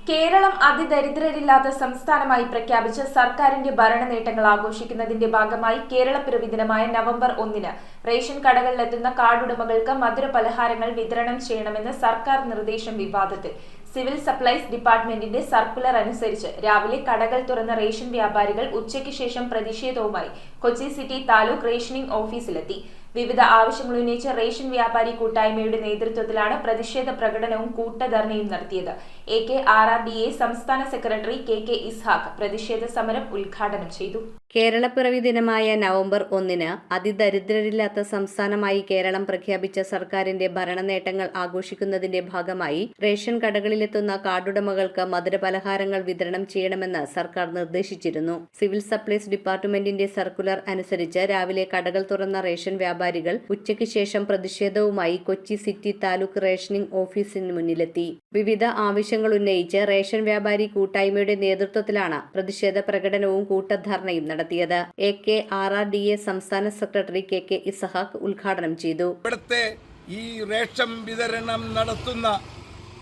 കേരളം അതിദരിദ്രരില്ലാത്ത സംസ്ഥാനമായി പ്രഖ്യാപിച്ച് സർക്കാരിന്റെ ഭരണ നേട്ടങ്ങൾ ആഘോഷിക്കുന്നതിന്റെ ഭാഗമായി കേരളപ്പിറവി ദിനമായ നവംബർ 1-ന് റേഷൻ കടകളിലെത്തുന്ന കാർഡുടമകൾക്ക് മധുര പലഹാരങ്ങൾ വിതരണം ചെയ്യണമെന്ന് സർക്കാർ നിർദ്ദേശം വിവാദത്തിൽ. സിവിൽ സപ്ലൈസ് ഡിപ്പാർട്ട്മെന്റിന്റെ സർക്കുലർ അനുസരിച്ച് രാവിലെ കടകൾ തുറന്ന റേഷൻ വ്യാപാരികൾ ഉച്ചയ്ക്ക് ശേഷം പ്രതിഷേധവുമായി കൊച്ചി സിറ്റി താലൂക്ക് റേഷനിംഗ് ഓഫീസിലെത്തി. വിവിധ ആവശ്യങ്ങൾ ഉന്നയിച്ച് റേഷൻ വ്യാപാരി കൂട്ടായ്മയുടെ നേതൃത്വത്തിലാണ് പ്രതിഷേധ പ്രകടനവും കൂട്ടധർണയും നടത്തിയത്. AKRRDA സംസ്ഥാന സെക്രട്ടറി KK ഇസ്ഹാഖ് പ്രതിഷേധ സമരം ഉദ്ഘാടനം ചെയ്തു. കേരളപ്പിറവി ദിനമായ നവംബർ 1-ന് അതിദരിദ്രരില്ലാത്ത സംസ്ഥാനമായി കേരളം പ്രഖ്യാപിച്ച സർക്കാരിന്റെ ഭരണനേട്ടങ്ങൾ ആഘോഷിക്കുന്നതിന്റെ ഭാഗമായി റേഷൻ കടകളിലെത്തുന്ന കാർഡുടമകൾക്ക് മധുരപലഹാരങ്ങൾ വിതരണം ചെയ്യണമെന്ന് സർക്കാർ നിർദ്ദേശിച്ചിരുന്നു. സിവിൽ സപ്ലൈസ് ഡിപ്പാർട്ട്മെന്റിന്റെ സർക്കുലർ അനുസരിച്ച് രാവിലെ കടകൾ തുറന്ന റേഷൻ വ്യാപാരികൾ ഉച്ചയ്ക്ക് ശേഷം പ്രതിഷേധവുമായി കൊച്ചി സിറ്റി താലൂക്ക് റേഷനിംഗ് ഓഫീസിന് മുന്നിലെത്തി. വിവിധ ആവശ്യങ്ങൾ ഉന്നയിച്ച് റേഷൻ വ്യാപാരി കൂട്ടായ്മയുടെ നേതൃത്വത്തിലാണ് പ്രതിഷേധ പ്രകടനവും കൂട്ടധർണയും നടത്തിയത്. AKRRDA സംസ്ഥാന സെക്രട്ടറി KK ഇസ്ഹാഖ് ഉദ്ഘാടനം ചെയ്തു. ഇവിടുത്തെ ഈ റേഷൻ വിതരണം നടത്തുന്ന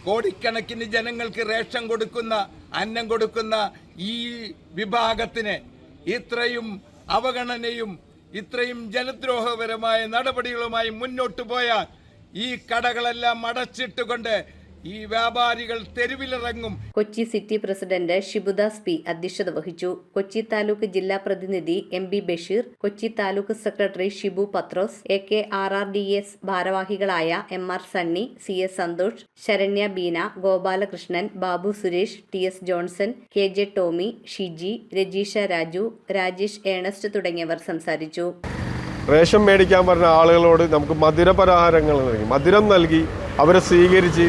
കോടിക്കണക്കിന് ജനങ്ങൾക്ക് റേഷൻ കൊടുക്കുന്ന അന്നം കൊടുക്കുന്ന ഈ വിഭാഗത്തിന് ഇത്രയും അവഗണനയും ഇത്രയും ജനദ്രോഹപരമായ നടപടികളുമായി മുന്നോട്ടു പോയാൽ ഈ കടകളെല്ലാം അടച്ചിട്ടുകൊണ്ട് ഈ വ്യാപാരികൾ തെരുവിലിറങ്ങും. Kochi city president Shibudas P അധ്യക്ഷത വഹിച്ചു. കൊച്ചി താലൂക്ക് ജില്ലാ പ്രതിനിധി MB Basheer, Kochi taluk secretary Shibu Pathros, AKRRDA ഭാരവാഹികളായ MR Sunny, CS Santhosh, Saranya Beena, Gopalakrishnan, Babu Suresh, TS Johnson, KJ Tomy, Shiji, Rajisha Raju, Rajesh Ernest തുടങ്ങിയവർ സംസാരിച്ചു. റേഷൻ മേടിക്കാൻ പറഞ്ഞ ആളുകളോട് നമുക്ക് മധുരം നൽകി അവരെ സ്വീകരിച്ച്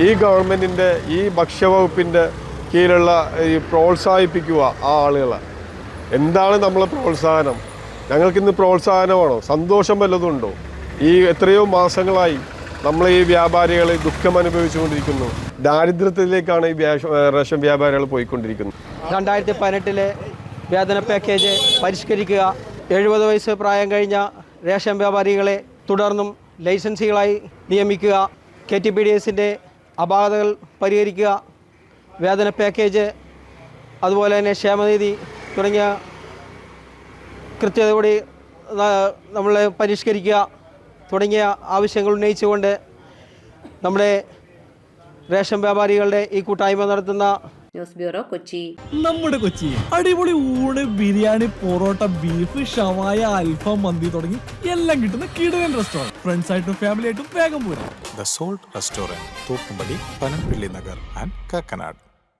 ഈ ഗവൺമെൻറ്റിൻ്റെ ഈ ഭക്ഷ്യവകുപ്പിൻ്റെ കീഴിലുള്ള ഈ പ്രോത്സാഹിപ്പിക്കുക ആ ആളുകളെ. എന്താണ് നമ്മളെ പ്രോത്സാഹനം? ഞങ്ങൾക്കിന്ന് പ്രോത്സാഹനമാണോ? സന്തോഷം വല്ലതുണ്ടോ? ഈ എത്രയോ മാസങ്ങളായി നമ്മൾ ഈ വ്യാപാരികൾ ദുഃഖം അനുഭവിച്ചുകൊണ്ടിരിക്കുന്നു. ദാരിദ്ര്യത്തിലേക്കാണ് ഈ റേഷൻ വ്യാപാരികൾ പോയിക്കൊണ്ടിരിക്കുന്നത്. 2018 വേതന പാക്കേജ് പരിഷ്കരിക്കുക, 70 വയസ്സ് പ്രായം കഴിഞ്ഞ റേഷൻ വ്യാപാരികളെ തുടർന്നും ലൈസൻസികളായി നിയമിക്കുക, KTPDSൻ്റെ അപാകതകൾ പരിഹരിക്കുക, വേതന പാക്കേജ് അതുപോലെ തന്നെ ക്ഷേമനിധി തുടങ്ങിയ കൃത്യതയോടെ നമ്മൾ പരിഷ്കരിക്കുക തുടങ്ങിയ ആവശ്യങ്ങൾ ഉന്നയിച്ചുകൊണ്ട് നമ്മുടെ റേഷൻ വ്യാപാരികളുടെ ഈ കൂട്ടായ്മ നടത്തുന്ന ന്യൂസ് ബ്യൂറോ കൊച്ചി. നമ്മുടെ കൊച്ചി അടിപൊളി ഊണ്, ബിരിയാണി, പൊറോട്ട, ബീഫ്, ഷവായ, അൽഫാം, മന്തി തുടങ്ങി എല്ലാം കിട്ടുന്ന കിടിലൻ റെസ്റ്റോറന്റ്. ഫ്രണ്ട്സ് ആയിട്ടും ഫാമിലി ആയിട്ടും വേഗം പോരാ. The salt restaurant, Thoppumpady, Panampilly Nagar and Kakkanad.